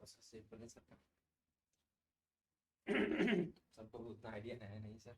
बस सेव कर लें सर। सबको भी उतना आइडिया है नहीं सर।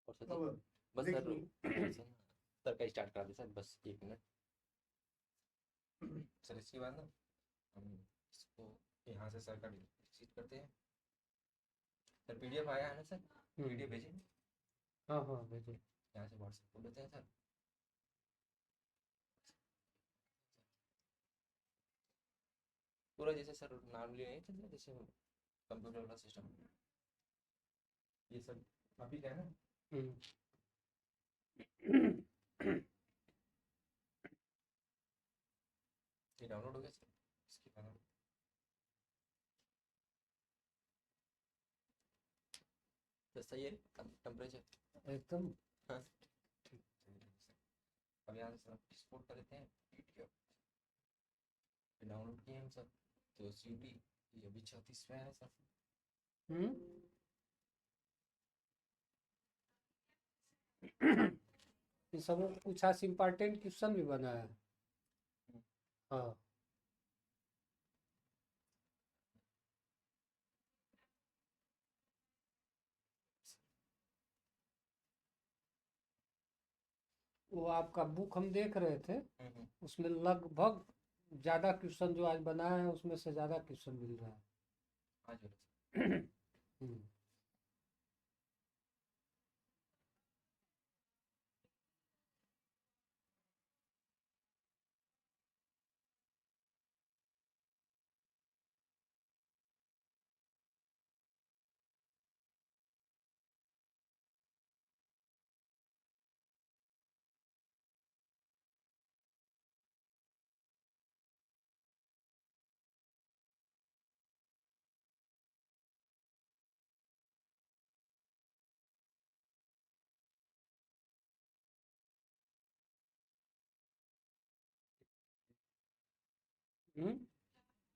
और सर अब बस देख सर लो। सर का स्टार्ट करा दे सर, बस 1 मिनट। सर इसके बाद ना हम इसको यहाँ से सर का डिलीट करते हैं। सर पीडीएफ आया है ना सर? पीडीएफ भेजें? हाँ हाँ भेजो। यहाँ से व्हाट्सएप खोल लेते हैं सर। पूरा जैसे सर नॉर्मली नहीं चलता, जैसे कंप्यूटर वाला सिस्टम। ये सब अभी क्या है ना, ये डाउनलोड हो गया सर। इसके बाद सर सही है टेम्परेचर एकदम हाँ। अब यहाँ से सर एक्सपोर्ट कर लेते हैं पीडीएफ। डाउनलोड किए हम सर, तो सीडी ये अभी 36 में है सर। ये सब कुछ आज इम्पोर्टेंट क्वेश्चन भी बना है। हाँ वो आपका बुक हम देख रहे थे, उसमें लगभग ज़्यादा क्वेश्चन जो आज बनाया है उसमें से ज़्यादा क्वेश्चन मिल रहा है। आज वाला सर। हम्म।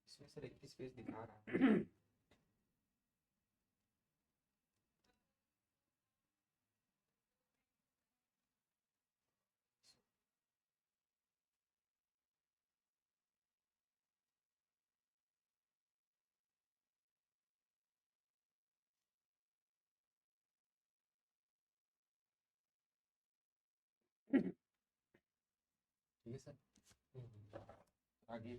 इसमें सर 21 पेज दिखा रहा है। ठीक है सर, आगे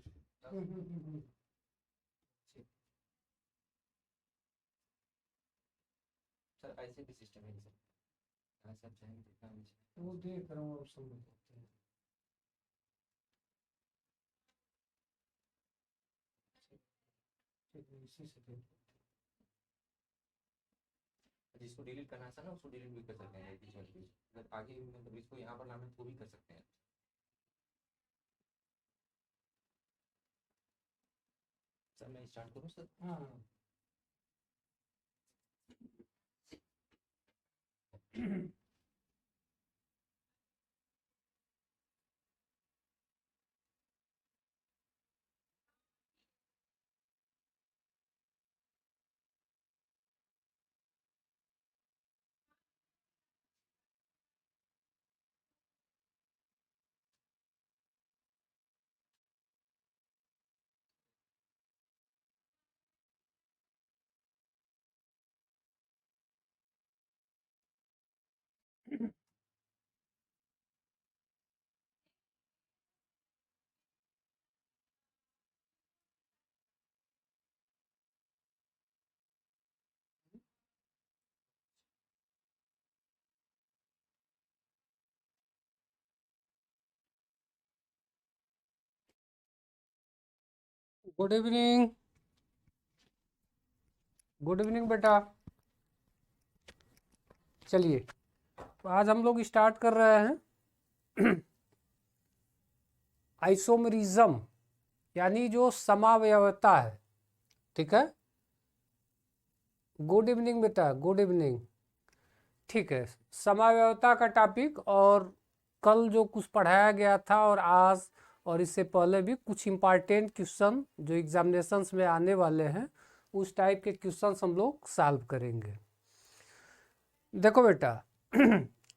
सर ऐसे भी सिस्टम है सर, यहाँ से आप चाहेंगे जितना भी वो देख रहा हूँ, अब समझ सकते हैं। ठीक है, इसी से देख। जिसको डिलीट करना है सर ना, उसको डिलीट भी कर सकते हैं बीच में। अगर आगे मतलब इसको यहाँ पर लाना है तो भी कर सकते हैं। सर मैं स्टार्ट करूँ सर? हाँ गुड इवनिंग। गुड इवनिंग बेटा। चलिए, तो आज हम लोग स्टार्ट कर रहे हैं आइसोमरिज्म, यानी जो समावयवता है। ठीक है, गुड इवनिंग बेटा, गुड इवनिंग। ठीक है, समावयवता का टॉपिक, और कल जो कुछ पढ़ाया गया था और आज और इससे पहले भी कुछ इम्पॉर्टेंट क्वेश्चन जो एग्जामिनेशंस में आने वाले हैं, उस टाइप के क्वेश्चंस हम लोग सॉल्व करेंगे। देखो बेटा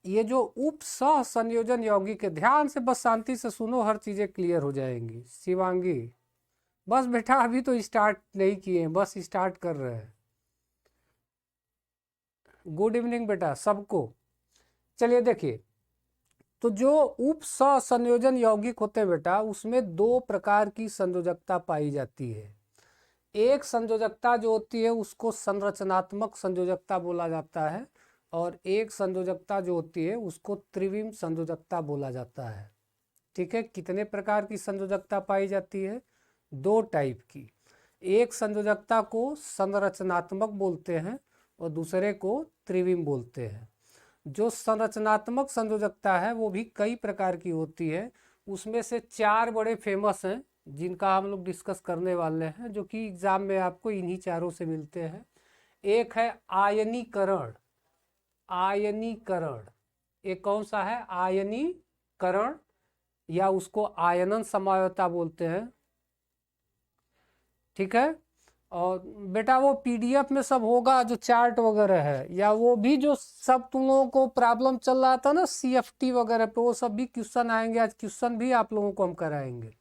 ये जो उप सह संयोजन यौगिक है, ध्यान से बस शांति से सुनो, हर चीज़ें क्लियर हो जाएंगी। शिवांगी, बस बेटा अभी तो स्टार्ट नहीं किए हैं, बस स्टार्ट कर रहे हैं। गुड इवनिंग बेटा सबको। चलिए देखिए, तो जो उप सह संयोजन यौगिक होते हैं बेटा, उसमें दो प्रकार की संयोजकता पाई जाती है। एक संयोजकता जो होती है उसको संरचनात्मक संयोजकता बोला जाता है, और एक संयोजकता जो होती है उसको त्रिविम संयोजकता बोला जाता है। ठीक है, कितने प्रकार की संयोजकता पाई जाती है? दो टाइप की। एक संयोजकता को संरचनात्मक बोलते हैं और दूसरे को त्रिविम बोलते हैं। जो संरचनात्मक संयोजकता है वो भी कई प्रकार की होती है, उसमें से चार बड़े फेमस हैं जिनका हम लोग डिस्कस करने वाले हैं, जो कि एग्जाम में आपको इन्हीं चारों से मिलते हैं। एक है आयनीकरण। आयनीकरण एक कौन सा है? आयनीकरण, या उसको आयनन समावयवता बोलते हैं। ठीक है, और बेटा वो पीडीएफ में सब होगा जो चार्ट वगैरह है, या वो भी जो सब तुम लोगों को प्रॉब्लम चल रहा था ना सीएफटी वगैरह पे, वो सब भी क्वेश्चन आएंगे। आज क्वेश्चन भी आप लोगों को हम कराएंगे,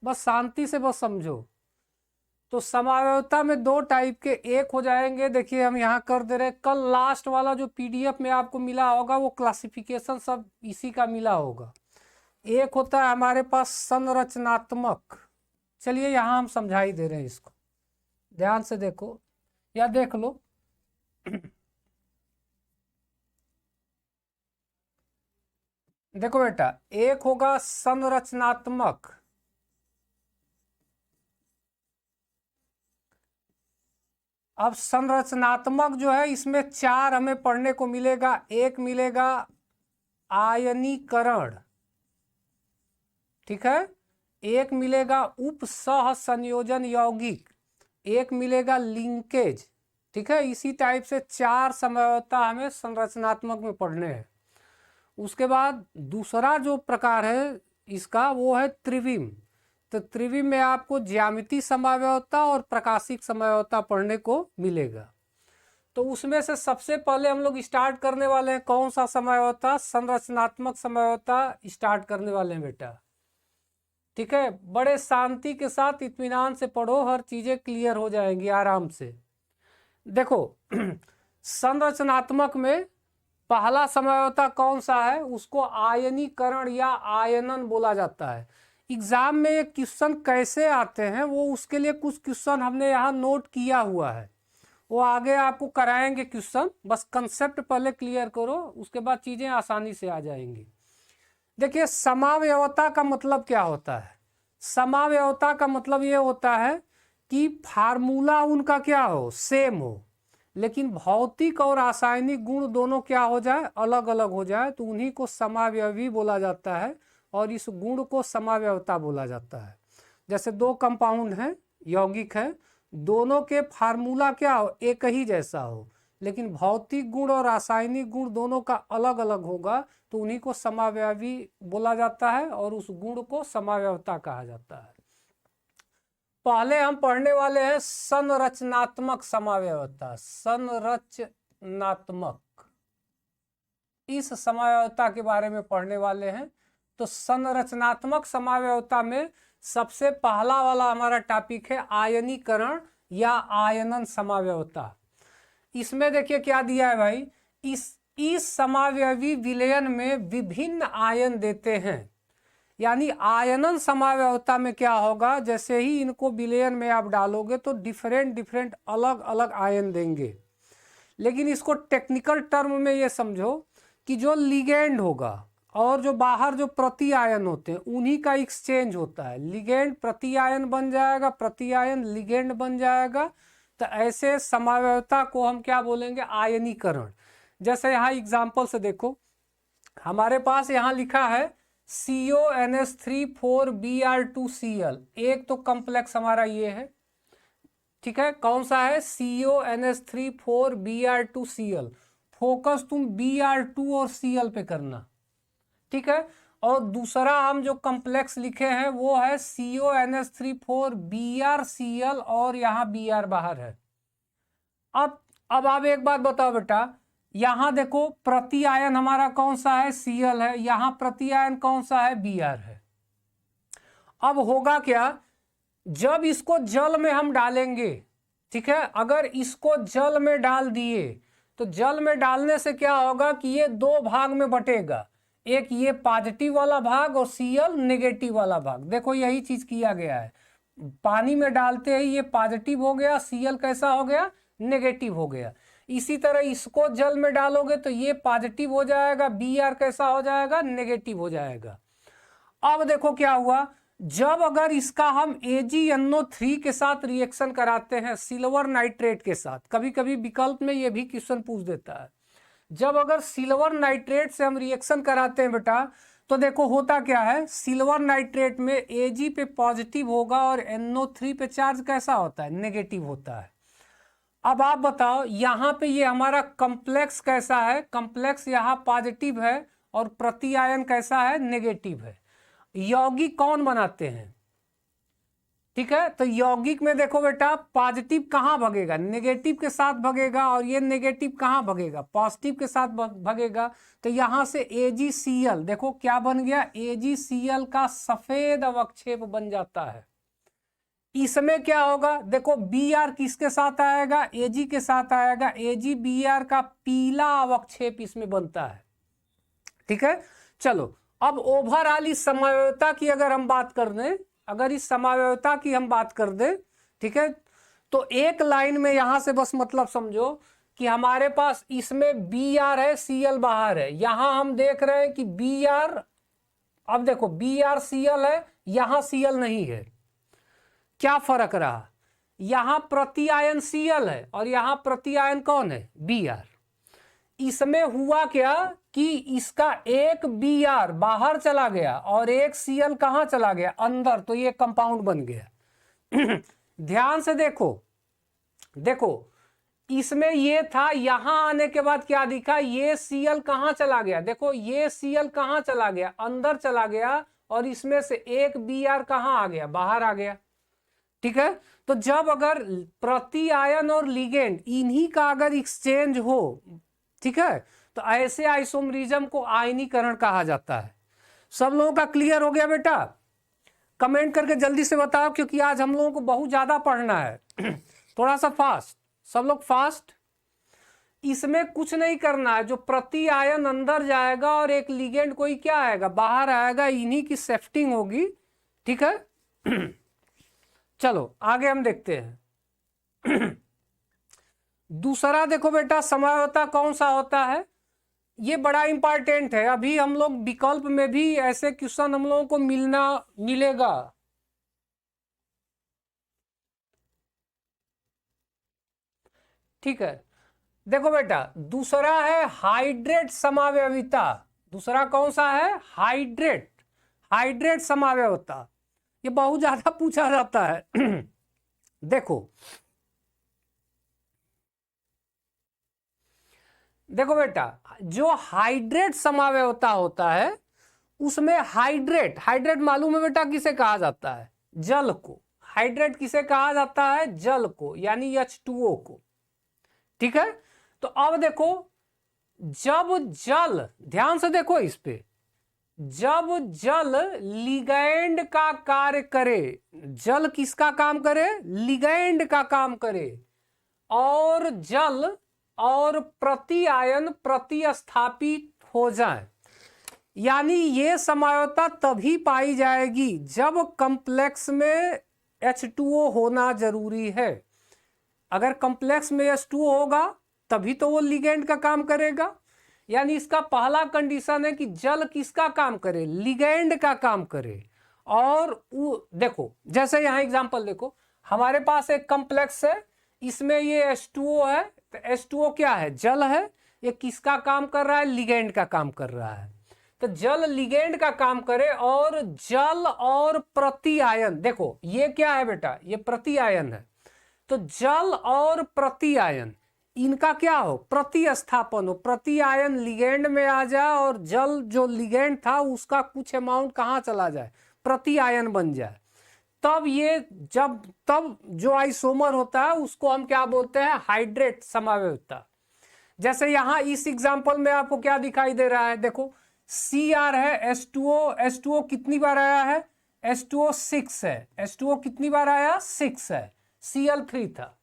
बस शांति से बस समझो। तो समावयवता में दो टाइप के एक हो जाएंगे, देखिए हम यहाँ कर दे रहे। कल लास्ट वाला जो पीडीएफ में आपको मिला होगा वो क्लासिफिकेशन सब इसी का मिला होगा। एक होता है हमारे पास संरचनात्मक। चलिए यहाँ हम समझा ही दे रहे हैं इसको, ध्यान से देखो या देख लो। देखो बेटा, एक होगा संरचनात्मक। अब संरचनात्मक जो है इसमें चार हमें पढ़ने को मिलेगा। एक मिलेगा आयनीकरण, ठीक है, एक मिलेगा उप सह संयोजन यौगिक, एक मिलेगा लिंकेज। ठीक है, इसी टाइप से चार समवयवता हमें संरचनात्मक में पढ़ने हैं। उसके बाद दूसरा जो प्रकार है इसका वो है त्रिविम। तो त्रिविम में आपको ज्यामितीय समवयवता और प्रकाशिक समवयवता पढ़ने को मिलेगा। तो उसमें से सबसे पहले हम लोग स्टार्ट करने वाले हैं कौन सा समवयवता? संरचनात्मक समवयवता स्टार्ट करने वाले हैं बेटा। ठीक है, बड़े शांति के साथ इत्मीनान से पढ़ो, हर चीजें क्लियर हो जाएंगी आराम से। देखो संरचनात्मक में पहला समवयवता कौन सा है? उसको आयनीकरण या आयनन बोला जाता है। एग्जाम में ये क्वेश्चन कैसे आते हैं वो उसके लिए कुछ क्वेश्चन हमने यहाँ नोट किया हुआ है, वो आगे आपको कराएंगे क्वेश्चन। बस कंसेप्ट पहले क्लियर करो, उसके बाद चीजें आसानी से आ जाएंगी। देखिए समावयवता का मतलब क्या होता है? समावयवता का मतलब ये होता है कि फार्मूला उनका क्या हो? सेम हो, लेकिन भौतिक और रासायनिक गुण दोनों क्या हो जाए? अलग अलग हो जाए, तो उन्हीं को समावयवी बोला जाता है, और इस गुण को समावयवता बोला जाता है। जैसे दो कंपाउंड हैं, यौगिक है, दोनों के फार्मूला क्या हो? एक ही जैसा हो, लेकिन भौतिक गुण और रासायनिक गुण दोनों का अलग अलग होगा, तो उन्हीं को समावयवी बोला जाता है, और उस गुण को समावयवता कहा जाता है। पहले हम पढ़ने वाले हैं संरचनात्मक समावयवता। संरचनात्मक, इस समावयवता के बारे में पढ़ने वाले हैं। तो संरचनात्मक समावयवता में सबसे पहला वाला हमारा टॉपिक है आयनीकरण या आयनन समावयवता। इसमें देखिए क्या दिया है भाई, इस समावयवी विलयन में विभिन्न आयन देते हैं। यानी आयनन समावयवता में क्या होगा, जैसे ही इनको विलयन में आप डालोगे तो डिफरेंट अलग अलग आयन देंगे। लेकिन इसको टेक्निकल टर्म में ये समझो कि जो लिगेंड होगा, और जो बाहर जो प्रति आयन होते हैं उन्हीं का एक्सचेंज होता है। लिगेंड प्रति आयन बन जाएगा, प्रति आयन लिगेंड बन जाएगा। तो ऐसे समावयवता को हम क्या बोलेंगे? आयनीकरण। जैसे यहाँ एग्जाम्पल से देखो, हमारे पास यहाँ लिखा है CONH3 4Br2Cl। एक तो कॉम्प्लेक्स हमारा ये है, ठीक है, कौन सा है? CONH3 4Br2Cl। फोकस तुम Br2 और Cl पे करना, ठीक है। और दूसरा हम जो कॉम्प्लेक्स लिखे हैं वो है CONH3 4BrCl और यहाँ Br बाहर है। अब आप एक बात बताओ बेटा, यहां देखो प्रति आयन हमारा कौन सा है? Cl है। यहां प्रति आयन कौन सा है? Br है। अब होगा क्या, जब इसको जल में हम डालेंगे, ठीक है, अगर इसको जल में डाल दिए तो जल में डालने से क्या होगा कि ये दो भाग में बटेगा, एक ये पॉजिटिव वाला भाग और Cl नेगेटिव वाला भाग। देखो यही चीज किया गया है, पानी में डालते ही ये पॉजिटिव हो गया, Cl कैसा हो गया? नेगेटिव हो गया। इसी तरह इसको जल में डालोगे तो ये पॉजिटिव हो जाएगा, Br कैसा हो जाएगा? नेगेटिव हो जाएगा। अब देखो क्या हुआ, जब अगर इसका हम AgNO3 के साथ रिएक्शन कराते हैं सिल्वर नाइट्रेट के साथ, कभी कभी विकल्प में ये भी क्वेश्चन पूछ देता है, जब अगर सिल्वर नाइट्रेट से हम रिएक्शन कराते हैं बेटा, तो देखो होता क्या है, सिल्वर नाइट्रेट में Ag पे पॉजिटिव होगा और NO3 पे चार्ज कैसा होता है? नेगेटिव होता है। अब आप बताओ यहाँ पे ये हमारा कॉम्प्लेक्स कैसा है? कॉम्प्लेक्स यहाँ पॉजिटिव है और प्रति आयन कैसा है? नेगेटिव है। यौगिक कौन बनाते हैं? ठीक है, तो यौगिक में देखो बेटा पॉजिटिव कहाँ भगेगा? नेगेटिव के साथ भगेगा, और ये नेगेटिव कहाँ भगेगा? पॉजिटिव के साथ भगेगा। तो यहाँ से AgCl देखो क्या बन गया? AgCl का सफेद अवक्षेप बन जाता है। इसमें क्या होगा? देखो Br किसके साथ आएगा? Ag के साथ आएगा। AgBr का पीला अवक्षेप इसमें बनता है, ठीक है। चलो अब ओवरऑल इस समावयवता की अगर हम बात कर दें, अगर इस समावयवता की हम बात कर दें, ठीक है, तो एक लाइन में यहां से बस मतलब समझो कि हमारे पास इसमें Br है, Cl बाहर है। यहां हम देख रहे हैं कि Br, अब देखो BrCl है, यहां Cl नहीं है। क्या फर्क रहा? यहां प्रति आयन Cl है और यहां प्रति आयन कौन है? Br। इसमें हुआ क्या कि इसका एक Br बाहर चला गया और एक Cl कहां चला गया? अंदर। तो ये कंपाउंड बन गया। ध्यान से देखो, देखो इसमें ये था, यहां आने के बाद क्या दिखा? ये Cl कहां चला गया? देखो ये Cl कहां चला गया? अंदर चला गया, और इसमें से एक Br कहां आ गया? बाहर आ गया, ठीक है। तो जब अगर प्रति आयन और लिगेंड इन्हीं का अगर एक्सचेंज हो, ठीक है, तो ऐसे आइसोमरिज्म को आयनीकरण कहा जाता है। सब लोगों का क्लियर हो गया बेटा? कमेंट करके जल्दी से बताओ, क्योंकि आज हम लोगों को बहुत ज्यादा पढ़ना है। थोड़ा सा फास्ट, सब लोग फास्ट। इसमें कुछ नहीं करना है, जो प्रति आयन अंदर जाएगा और एक लिगेंड कोई क्या आएगा? बाहर आएगा, इन्हीं की शिफ्टिंग होगी, ठीक है। चलो आगे हम देखते हैं। दूसरा देखो बेटा समावयवता कौन सा होता है? ये बड़ा इंपॉर्टेंट है। अभी हम लोग विकल्प में भी ऐसे क्वेश्चन हम लोगों को मिलेगा। ठीक है, देखो बेटा दूसरा है हाइड्रेट समावयविता। दूसरा कौन सा है? हाइड्रेट समावयविता। ये बहुत ज्यादा पूछा जाता है। देखो बेटा, जो हाइड्रेट समावयवता होता है उसमें हाइड्रेट मालूम है बेटा किसे कहा जाता है? जल को। हाइड्रेट किसे कहा जाता है? जल को, यानी H2O को, ठीक है। तो अब देखो, जब जल, ध्यान से देखो इस पे, जब जल लिगैंड का कार्य करे, जल किसका काम करे? लिगैंड का काम करे, और जल और प्रति आयन प्रतिस्थापित हो जाए, यानी ये समावयवता तभी पाई जाएगी जब कॉम्प्लेक्स में H2O होना जरूरी है। अगर कॉम्प्लेक्स में H2O होगा तभी तो वो लिगैंड का काम करेगा। यानी इसका पहला कंडीशन है कि जल किसका काम करे, लिगेंड का काम करे। और देखो जैसे यहाँ एग्जांपल देखो, हमारे पास एक कॉम्प्लेक्स है, इसमें ये H2O है, तो H2O क्या है, जल है, ये किसका काम कर रहा है, लिगेंड का काम कर रहा है। तो जल लिगेंड का काम करे, और जल और प्रति आयन, देखो ये क्या है बेटा, ये प्रति आयन है, तो जल और प्रति आयन इनका क्या हो, प्रतिस्थापन हो, प्रति आयन लिगेंड में आ जाए और जल जो लिगेंड था उसका कुछ अमाउंट कहाँ चला जाए, प्रति आयन बन जाए। तब ये तब जो आइसोमर होता है उसको हम क्या बोलते हैं, हाइड्रेट समावयवता। जैसे यहाँ इस एग्जांपल में आपको क्या दिखाई दे रहा है, देखो Cr है, H2O कितनी बार आया है, H2O 6 है, H2O कितनी बार आया, 6 है, Cl3 था।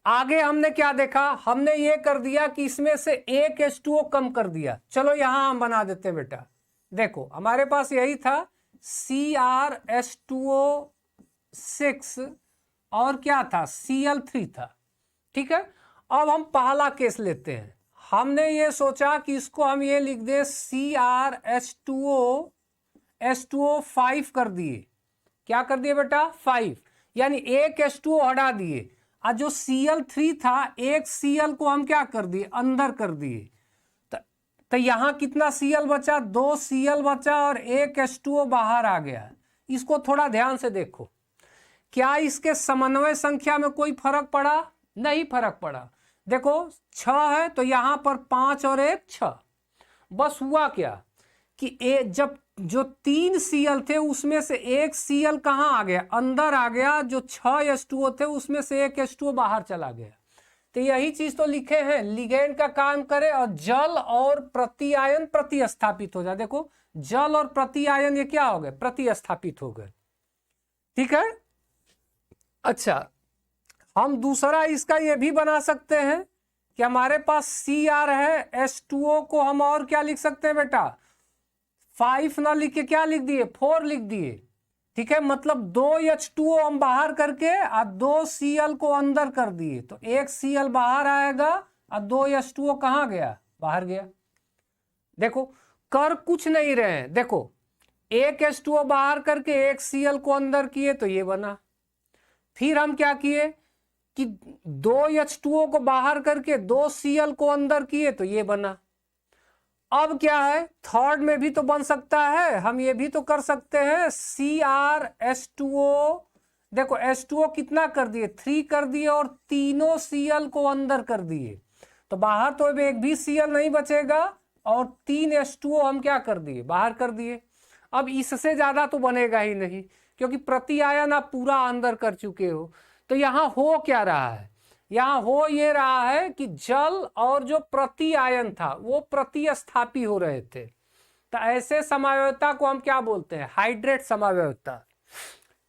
आगे हमने क्या देखा, हमने ये कर दिया कि इसमें से एक H2O कम कर दिया। चलो यहां हम बना देते हैं बेटा, देखो हमारे पास यही था CrH2O 6 और क्या था, Cl3 था। ठीक है, अब हम पहला केस लेते हैं। हमने ये सोचा कि इसको हम ये लिख दे CrH2O 5 कर दिए। क्या कर दिए बेटा, 5, यानी एक H2O हटा दिए, और जो Cl3 था एक Cl को हम क्या कर दिए, अंदर कर दिए। तो यहां कितना Cl बचा, 2 Cl बचा और एक H2O बाहर आ गया। इसको थोड़ा ध्यान से देखो, क्या इसके समन्वय संख्या में कोई फर्क पड़ा, नहीं फर्क पड़ा। देखो 6 है तो यहां पर 5 और 1 6। बस हुआ क्या कि जब जो 3 Cl थे उसमें से एक Cl कहां आ गया, अंदर आ गया, जो 6 H2O थे उसमें से एक H2O बाहर चला गया। तो यही चीज तो लिखे हैं, लिगेंड का काम करे और जल और प्रति आयन प्रतिस्थापित हो जाए। देखो जल और प्रति आयन ये क्या हो गए, प्रतिस्थापित हो गए। ठीक है, अच्छा हम दूसरा इसका ये भी बना सकते हैं कि हमारे पास Cr है, H2O को हम और क्या लिख सकते हैं बेटा, 5 ना लिख के क्या लिख दिए, 4 लिख दिए। ठीक है, मतलब 2 H2O हम बाहर करके और 2 Cl को अंदर कर दिए, तो एक Cl बाहर आएगा और 2 H2O कहां गया, बाहर गया। देखो कर कुछ नहीं रहे हैं, देखो एक H2O बाहर करके एक Cl को अंदर किए तो ये बना। फिर हम क्या किए कि 2 H2O को बाहर करके 2 Cl को अंदर किए तो ये बना। अब क्या है, थर्ड में भी तो बन सकता है, हम ये भी तो कर सकते हैं CrH2O, देखो H2O कितना कर दिए, 3 कर दिए और तीनों Cl को अंदर कर दिए, तो बाहर तो एक भी Cl नहीं बचेगा और 3 H2O हम क्या कर दिए, बाहर कर दिए। अब इससे ज्यादा तो बनेगा ही नहीं, क्योंकि प्रति आयन आप पूरा अंदर कर चुके हो। तो यहां हो क्या रहा है, यहां हो ये रहा है कि जल और जो प्रति आयन था वो प्रतिस्थापी हो रहे थे। तो ऐसे समावयवता को हम क्या बोलते हैं, हाइड्रेट समावयवता।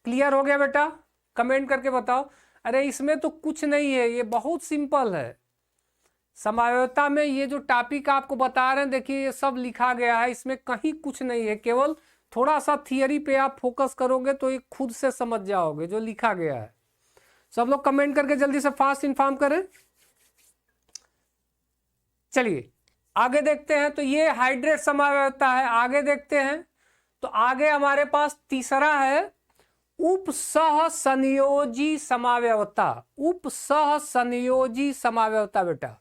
क्लियर हो गया बेटा, कमेंट करके बताओ। अरे इसमें तो कुछ नहीं है, ये बहुत सिंपल है। समावयवता में ये जो टॉपिक आपको बता रहे हैं, देखिए ये सब लिखा गया है, इसमें कहीं कुछ नहीं है, केवल थोड़ा सा थियरी पे आप फोकस करोगे तो ये खुद से समझ जाओगे जो लिखा गया है। सब लोग कमेंट करके जल्दी से फास्ट इन्फॉर्म करें। चलिए आगे देखते हैं, तो ये हाइड्रेट समावयवता है। आगे देखते हैं, तो आगे हमारे पास तीसरा है उपसह संयोजी समावयवता। उपसह संयोजी समावयवता बेटा,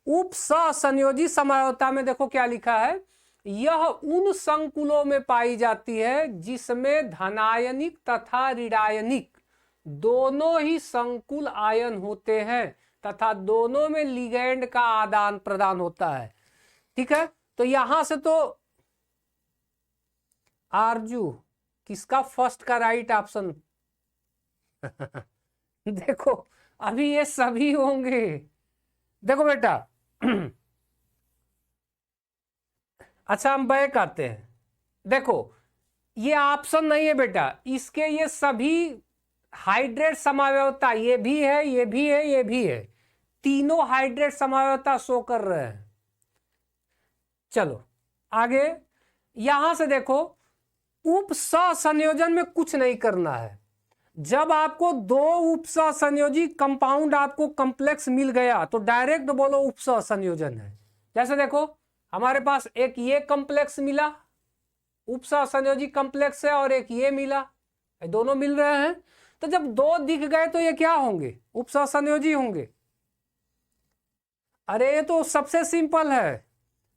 उपसह संयोजी समावयवता में देखो क्या लिखा है, यह उन संकुलों में पाई जाती है जिसमें धनायनिक तथा ऋणायनिक दोनों ही संकुल आयन होते हैं तथा दोनों में लिगैंड का आदान प्रदान होता है। ठीक है, तो यहां से तो आरजू किसका फर्स्ट का राइट ऑप्शन देखो अभी ये सभी होंगे। देखो बेटा अच्छा हम बैक आते हैं, देखो ये ऑप्शन नहीं है बेटा, इसके ये सभी हाइड्रेट समावयवता, ये भी है, ये भी है, ये भी है, तीनों हाइड्रेट समावयवता शो कर रहे हैं। चलो आगे यहां से देखो, उपसह संयोजन में कुछ नहीं करना है। जब आपको 2 उपसह संयोजी कंपाउंड आपको कॉम्प्लेक्स मिल गया तो डायरेक्ट बोलो उपसह संयोजन है, जैसे देखो हमारे पास एक ये कॉम्प्लेक्स मिला, उपसह संयोजी कॉम्प्लेक्स है, और एक ये मिला, ये दोनों मिल रहे हैं। तो जब दो दिख गए तो ये क्या होंगे? उपसह संयोजी होंगे। अरे ये तो सबसे सिंपल है,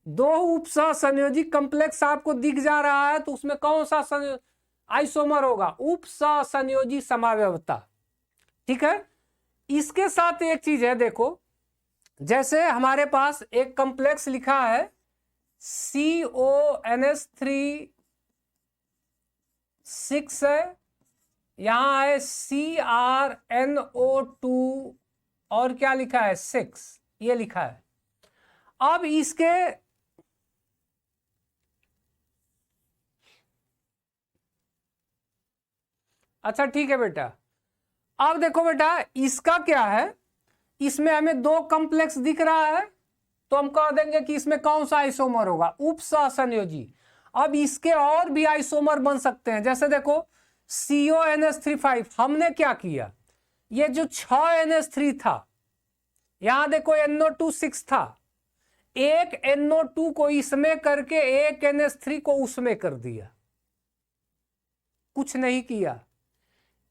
दो उपसह संयोजी कॉम्प्लेक्स आपको दिख जा रहा है तो उसमें कौन सा आइसोमर होगा? उपसह संयोजी समावयवता। ठीक है, इसके साथ एक चीज है, देखो जैसे हमारे पास एक कॉम्प्लेक्स लिखा है CONH3 6 है, यहां है CrNO2 और क्या लिखा है 6, ये लिखा है। अब इसके अच्छा ठीक है बेटा, अब देखो बेटा इसका क्या है, इसमें हमें दो कॉम्प्लेक्स दिख रहा है तो हम कह देंगे कि इसमें कौन सा आइसोमर होगा? उपसह संयोजी। अब इसके और भी आइसोमर बन सकते हैं, जैसे देखो CONH3 हमने क्या किया, ये जो 6 NH3 था, यहां देखो NO2 6 था, एक NO2 को इसमें करके एक NH3 को उसमें कर दिया, कुछ नहीं किया।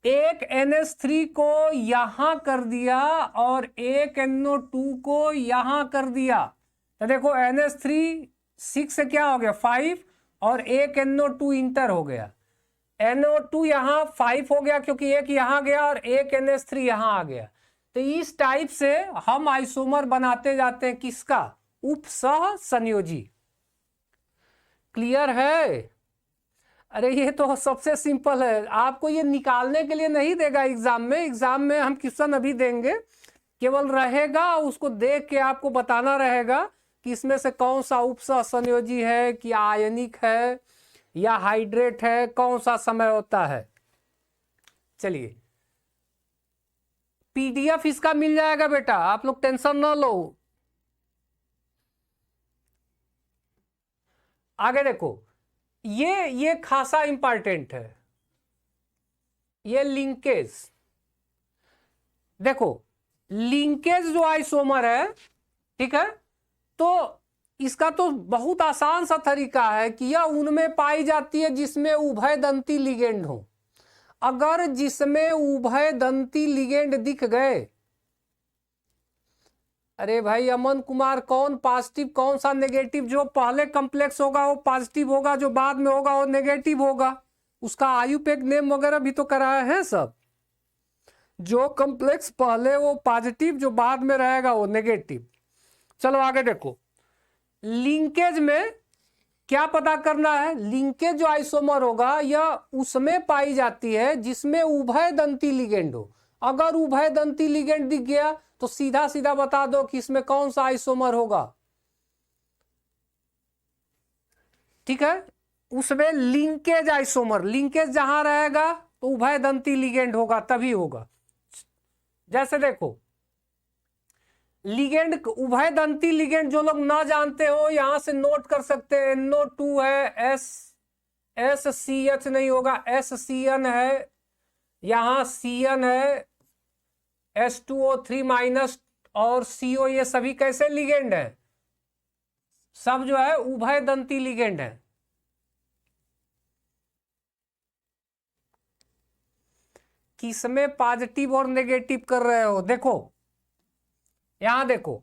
एक NH3 को यहां कर दिया और एक NO2 को यहां कर दिया। तो देखो NH3 6 से क्या हो गया 5 और एक NO2 इंटर हो गया। NO2 यहां 5 हो गया क्योंकि एक यहां गया और एक NH3 यहां आ गया। तो इस टाइप से हम आइसोमर बनाते जाते हैं, किसका? उपसह संयोजी। क्लियर है? अरे ये तो सबसे सिंपल है, आपको ये निकालने के लिए नहीं देगा एग्जाम में। एग्जाम में हम क्वेश्चन अभी देंगे, केवल रहेगा उसको देख के आपको बताना रहेगा कि इसमें से कौन सा उपसह संयोजी है, कि आयनिक है या हाइड्रेट है, कौन सा समय होता है। चलिए PDF इसका मिल जाएगा बेटा, आप लोग टेंशन ना लो। आगे देखो, ये खासा इंपॉर्टेंट है, ये लिंकेज। देखो लिंकेज जो आइसोमर है, ठीक है, तो इसका तो बहुत आसान सा तरीका है कि यह उनमें पाई जाती है जिसमें उभयदंती लिगेंड हो। अगर जिसमें उभयदंती लिगेंड दिख गए, अरे भाई अमन कुमार, कौन पॉजिटिव कौन सा नेगेटिव? जो पहले कॉम्प्लेक्स होगा वो पॉजिटिव होगा, जो बाद में होगा वो नेगेटिव होगा। उसका आयुपेक नेम वगैरह भी तो कराया है सब। जो कॉम्प्लेक्स पहले वो पॉजिटिव, जो बाद में रहेगा वो नेगेटिव। चलो आगे देखो, लिंकेज में क्या पता करना है? लिंकेज जो आइसोमर होगा यह उसमें पाई जाती है जिसमें उभयदंती लिगेंड हो। अगर उभयदंती लिगेंड दिख गया तो सीधा सीधा बता दो कि इसमें कौन सा आइसोमर होगा। ठीक है, उसमें लिंकेज आइसोमर, लिंकेज जहां रहेगा तो उभयदंती लिगेंड होगा, तभी होगा। जैसे देखो लिगेंड, उभयदंती लिगेंड जो लोग ना जानते हो यहां से नोट कर सकते हैं। NO2 है, SCH नहीं होगा, SCN है, यहां CN है, H2O3 माइनस और CO, ये सभी कैसे लिगेंड है? सब जो है उभयदंती लिगेंड है। किसमें पॉजिटिव और नेगेटिव कर रहे हो? देखो यहां देखो,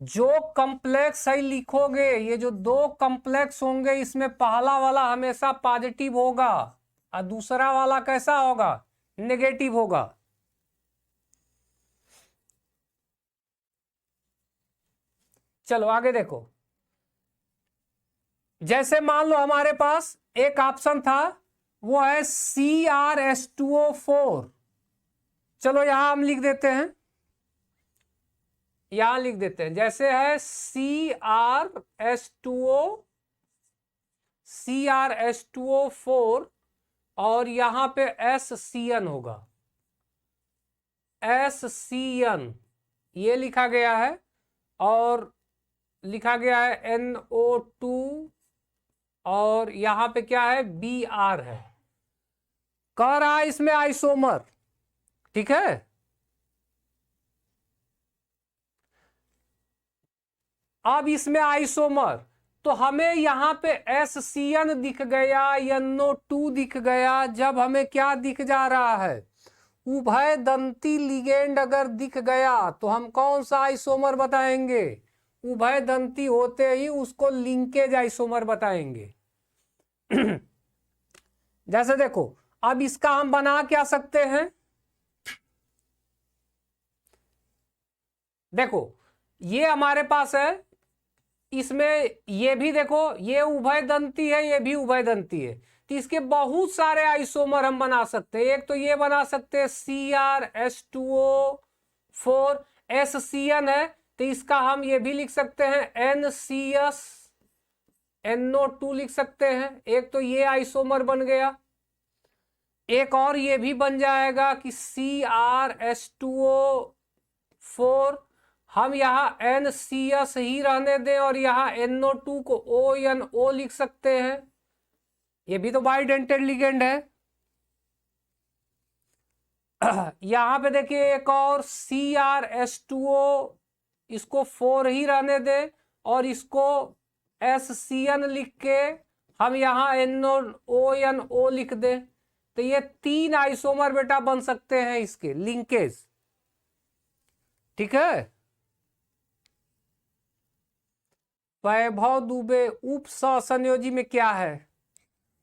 जो कॉम्प्लेक्स है लिखोगे, ये जो दो कॉम्प्लेक्स होंगे इसमें पहला वाला हमेशा पॉजिटिव होगा और दूसरा वाला कैसा होगा? नेगेटिव होगा। चलो आगे देखो, जैसे मान लो हमारे पास एक ऑप्शन था, वो है CrH2O4। चलो यहां हम लिख देते हैं, यहां लिख देते हैं, जैसे है CrH2O4 और यहां पे SCN होगा, SCN ये लिखा गया है, और लिखा गया है NO2 और यहां पे क्या है? Br है। कह रहा है इसमें आइसोमर, ठीक है। अब इसमें आइसोमर, तो हमें यहाँ पे SCN दिख गया, NO2 दिख गया। जब हमें क्या दिख जा रहा है, उभय दंती लिगेंड अगर दिख गया तो हम कौन सा आइसोमर बताएंगे? उभय दंती होते ही उसको लिंकेज आइसोमर बताएंगे। जैसे देखो, अब इसका हम बना क्या सकते हैं? देखो ये हमारे पास है, इसमें ये भी देखो, ये उभय दंती है, ये भी उभय दंती है, तो इसके बहुत सारे आइसोमर हम बना सकते हैं। एक तो ये बना सकते हैं CrH2O4, SCN है तो इसका हम ये भी लिख सकते हैं NCSNO2 लिख सकते हैं। एक तो ये आइसोमर बन गया। एक और ये भी बन जाएगा कि CrH2O4, हम यहाँ NCS ही रहने दें और यहाँ NO2 को ONO लिख सकते हैं। ये भी तो बाइडेंटेड लिगेंड है। यहाँ पे देखिए एक और CrH2O, इसको 4 ही रहने दें और इसको SCN लिख के हम यहाँ NO लिख दें, तो ये 3 आइसोमर बेटा बन सकते हैं इसके लिंकेज। ठीक है। वैभव दुबे, उप सहसंयोजी में क्या है?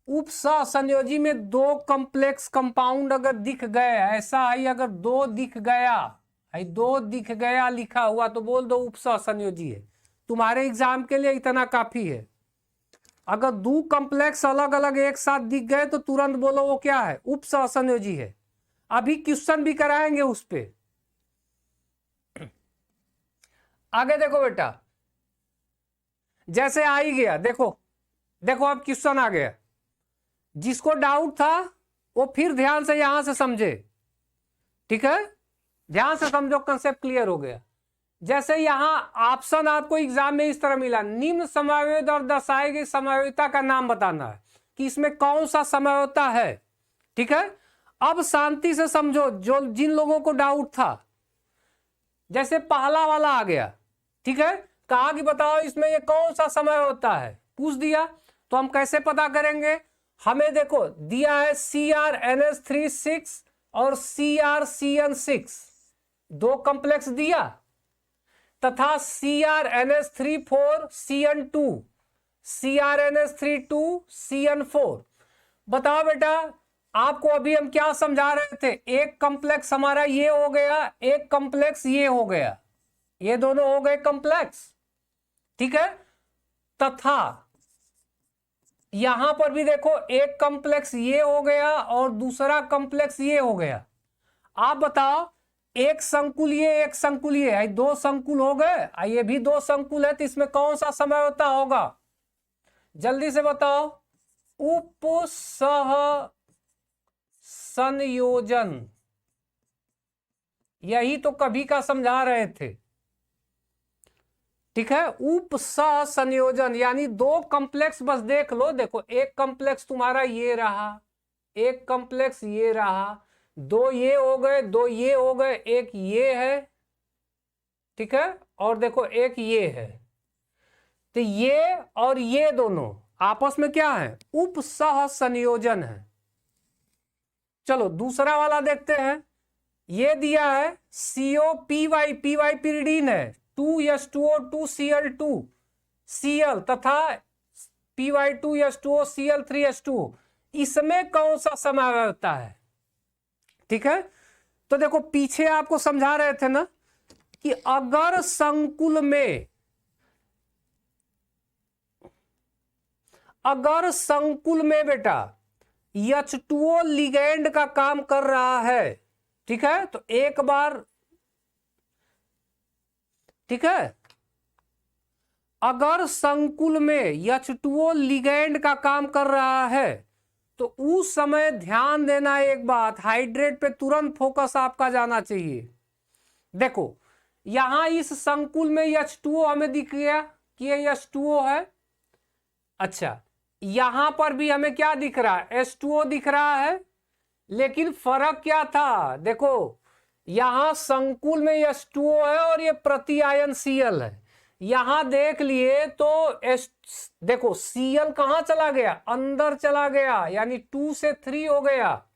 उप सहसंयोजी में 2 कॉम्प्लेक्स कंपाउंड अगर दिख गए, ऐसा है अगर 2 दिख गया, 2 दिख गया लिखा हुआ तो बोल दो उप सहसंयोजी है। तुम्हारे एग्जाम के लिए इतना काफी है। अगर 2 कॉम्प्लेक्स अलग अलग एक साथ दिख गए तो तुरंत बोलो वो क्या है? उप सहसंयोजी है। अभी क्वेश्चन भी कराएंगे उस पे। आगे देखो बेटा, जैसे आ ही गया, देखो देखो अब क्वेश्चन आ गया। जिसको डाउट था वो फिर ध्यान से यहां से समझे। ठीक है, ध्यान से समझो, कंसेप्ट क्लियर हो गया। जैसे यहां ऑप्शन आपको एग्जाम में इस तरह मिला, निम्न समवायित और दर्शाई गई समवायिता का नाम बताना है कि इसमें कौन सा समवायिता है। ठीक है, अब शांति से समझो, जो जिन लोगों को डाउट था, जैसे पहला वाला आ गया, ठीक है, कहा कि बताओ इसमें ये कौन सा समवायिता है, पूछ दिया, तो हम कैसे पता करेंगे? हमें देखो दिया है CrNH3 और CrCN6, 2 कॉम्प्लेक्स दिया, तथा CrNH3 CN2, CrNH3 CN4। बताओ बेटा, आपको अभी हम क्या समझा रहे थे? एक कॉम्प्लेक्स हमारा ये हो गया, एक कॉम्प्लेक्स ये हो गया, ये दोनों हो गए कॉम्प्लेक्स। ठीक है, तथा यहां पर भी देखो एक कॉम्प्लेक्स ये हो गया और दूसरा कॉम्प्लेक्स ये हो गया। आप बताओ, एक संकुल ये, एक संकुल ये है, 2 संकुल हो गए, ये भी 2 संकुल है, तो इसमें कौन सा समवायिता होगा? जल्दी से बताओ। उप सह संयोजन, यही तो कभी का समझा रहे थे। ठीक है, उप सह संयोजन यानी 2 कॉम्प्लेक्स बस देख लो। देखो एक कॉम्प्लेक्स तुम्हारा ये रहा, एक कॉम्प्लेक्स ये रहा, 2 ये हो गए, 2 ये हो गए, एक ये है, ठीक है, और देखो एक ये है, तो ये और ये दोनों आपस में क्या है? उप सह संयोजन है। चलो दूसरा वाला देखते हैं। ये दिया है COPY, PY पिरिडीन है, 2H2O2 Cl तथा PY2H2O Cl3H2O, इसमें कौन सा समवायिता है? ठीक है, तो देखो पीछे आपको समझा रहे थे ना कि अगर संकुल में बेटा H2O लिगेंड का काम कर रहा है, ठीक है, तो एक बार, ठीक है, अगर संकुल में H2O लिगेंड का काम कर रहा है तो उस समय ध्यान देना एक बात, हाइड्रेट पे तुरंत फोकस आपका जाना चाहिए। देखो यहां इस संकुल में H2O हमें दिख गया कि ये H2O है। अच्छा, यहां पर भी हमें क्या दिख रहा है? H2O दिख रहा है, लेकिन फर्क क्या था? देखो यहां संकुल में H2O है और ये प्रति आयन Cl है, यहां देख लिए तो देखो Cl कहां चला गया, अंदर चला गया, यानी 2 से 3 हो गया,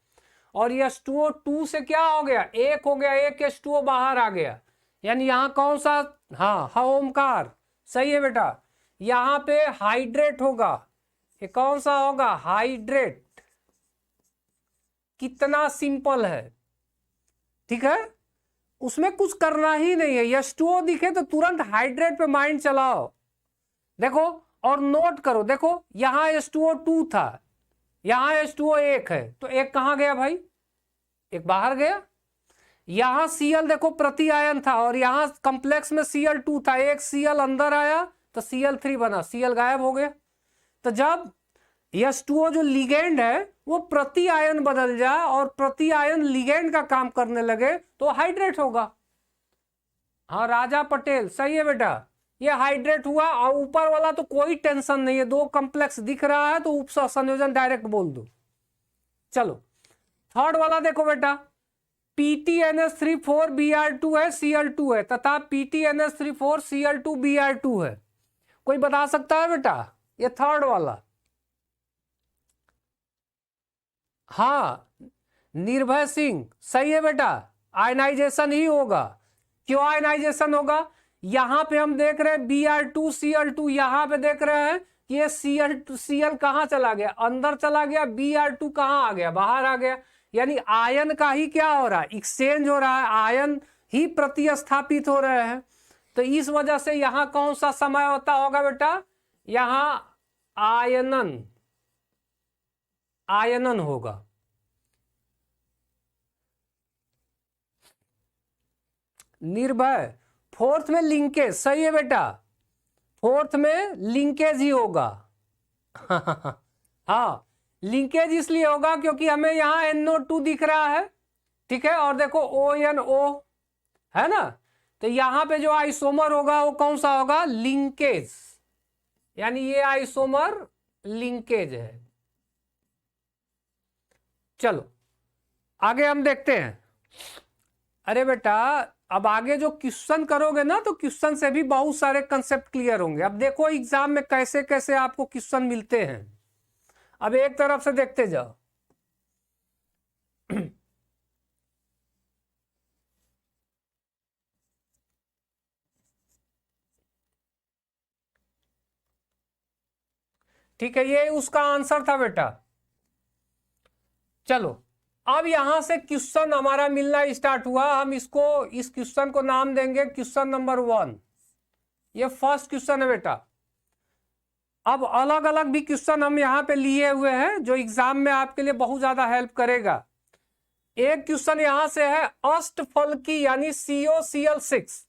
और H2O 2 से क्या हो गया, 1 हो गया, एक H2O बाहर आ गया, यानी यहां कौन सा, हाँ ओमकार सही है बेटा, यहां पे हाइड्रेट होगा, ये कौन सा होगा, हाइड्रेट। कितना सिंपल है, ठीक है, उसमें कुछ करना ही नहीं है, H2O दिखे तो तुरंत हाइड्रेट पे माइंड चलाओ, देखो और नोट करो, देखो यहां H2O 2 था, यहां H2O 1 है, तो एक कहां गया भाई, एक बाहर गया। यहां Cl देखो प्रति आयन था, और यहां कॉम्प्लेक्स में Cl2 था, एक Cl अंदर आया तो Cl3 बना, Cl गायब हो गया। तो जब H2O जो लिगेंड है वो प्रति आयन बदल जाए और प्रति आयन लिगेंड का काम करने लगे तो हाइड्रेट होगा। हाँ राजा पटेल सही है बेटा, ये हाइड्रेट हुआ, और ऊपर वाला तो कोई टेंशन नहीं है, 2 कॉम्प्लेक्स दिख रहा है तो उपसंयोजन डायरेक्ट बोल दो। चलो थर्ड वाला देखो बेटा, PTNS34Br2 है, Cl2 है, तथा PTNS34Cl2Br2 है। कोई बता सकता है बेटा, ये थर्ड वाला, हाँ निर्भय सिंह सही है बेटा, आयनाइजेशन ही होगा। क्यों आयनाइजेशन होगा, यहां पे हम देख रहे हैं Br2 Cl2, यहां पे देख रहे हैं कि ये Cl कहां चला गया, अंदर चला गया, Br2 कहां आ गया, बाहर आ गया, यानी आयन का ही क्या हो रहा है, एक्सचेंज हो रहा है, आयन ही प्रतिस्थापित हो रहे हैं। तो इस वजह से यहां कौन सा समय होता होगा बेटा, यहां आयनन, आयनन होगा। निर्भय फोर्थ में लिंकेज सही है बेटा, फोर्थ में लिंकेज ही होगा। हाँ लिंकेज इसलिए होगा क्योंकि हमें यहां NO2 दिख रहा है, ठीक है, और देखो ONO है ना, तो यहां पे जो आइसोमर होगा वो कौन सा होगा, लिंकेज, यानी ये आइसोमर लिंकेज है। चलो आगे हम देखते हैं। अरे बेटा अब आगे जो क्वेश्चन करोगे ना तो क्वेश्चन से भी बहुत सारे कंसेप्ट क्लियर होंगे। अब देखो एग्जाम में कैसे कैसे आपको क्वेश्चन मिलते हैं, अब एक तरफ से देखते जाओ। ठीक है, ये उसका आंसर था बेटा। चलो अब यहां से क्वेश्चन हमारा मिलना स्टार्ट हुआ, हम इसको, इस क्वेश्चन को नाम देंगे क्वेश्चन नंबर 1। ये फर्स्ट क्वेश्चन है बेटा। अब अलग अलग भी क्वेश्चन हम यहाँ पे लिए हुए हैं जो एग्जाम में आपके लिए बहुत ज्यादा हेल्प करेगा। एक क्वेश्चन यहां से है, अष्टफलकी यानी COCl6,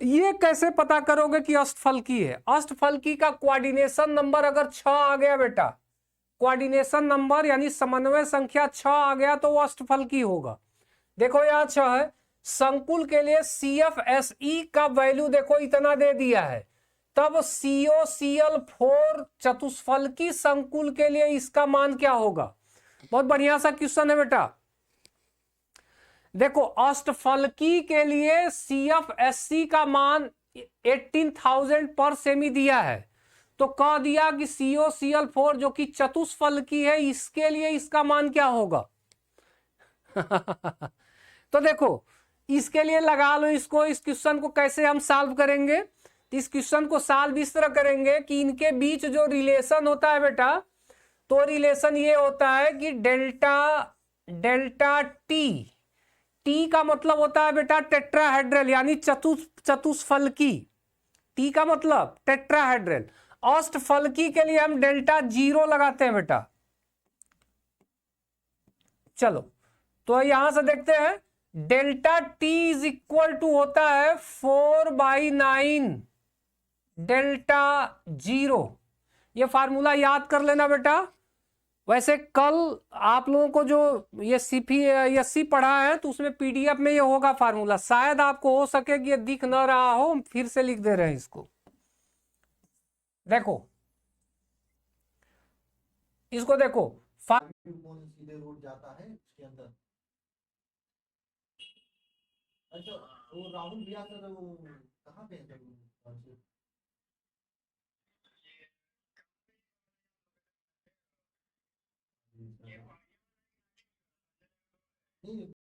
ये कैसे पता करोगे कि अष्टफलकी है। अष्टफलकी का कोऑर्डिनेशन नंबर अगर 6 आ गया बेटा, कोऑर्डिनेशन नंबर यानी समन्वय संख्या 6 आ गया तो वो अष्टफलकी होगा। देखो यहाँ 6 है, संकुल के लिए CFSE का वैल्यू देखो इतना दे दिया है, तब COCl4 चतुष्फलकी संकुल के लिए इसका मान क्या होगा। बहुत बढ़िया सा क्वेश्चन है बेटा। देखो अष्टफलकी के लिए CFSE का मान 18,000 पर सेमी दिया है, तो कह दिया कि COCl4 जो कि चतुष्फलकी है इसके लिए इसका मान क्या होगा। तो देखो इसके लिए लगा लो इसको, इस क्वेश्चन को कैसे हम सॉल्व करेंगे। इस क्वेश्चन को सॉल्व इस तरह करेंगे कि इनके बीच जो रिलेशन होता है बेटा, तो रिलेशन ये होता है कि डेल्टा टी का मतलब होता है बेटा टेट्राहेड्रल यानी चतुष्फलकी, टी का मतलब टेट्राहेड्रल। अष्टफलकी के लिए हम डेल्टा 0 लगाते हैं बेटा। चलो तो यहां से देखते हैं, delta T is equal to होता है 4/9 डेल्टा 0। ये फार्मूला याद कर लेना बेटा। वैसे कल आप लोगों को जो ये CPSC पढ़ा है तो उसमें PDF में ये होगा फार्मूला, शायद आपको हो सके कि ये दिख ना रहा हो, हम फिर से लिख दे रहे हैं इसको। देखो इसको देखो, सीधे रोड जाता है उसके अंदर। अच्छा वो राहुल भैया सर वो कहाँ पे है सर? नहीं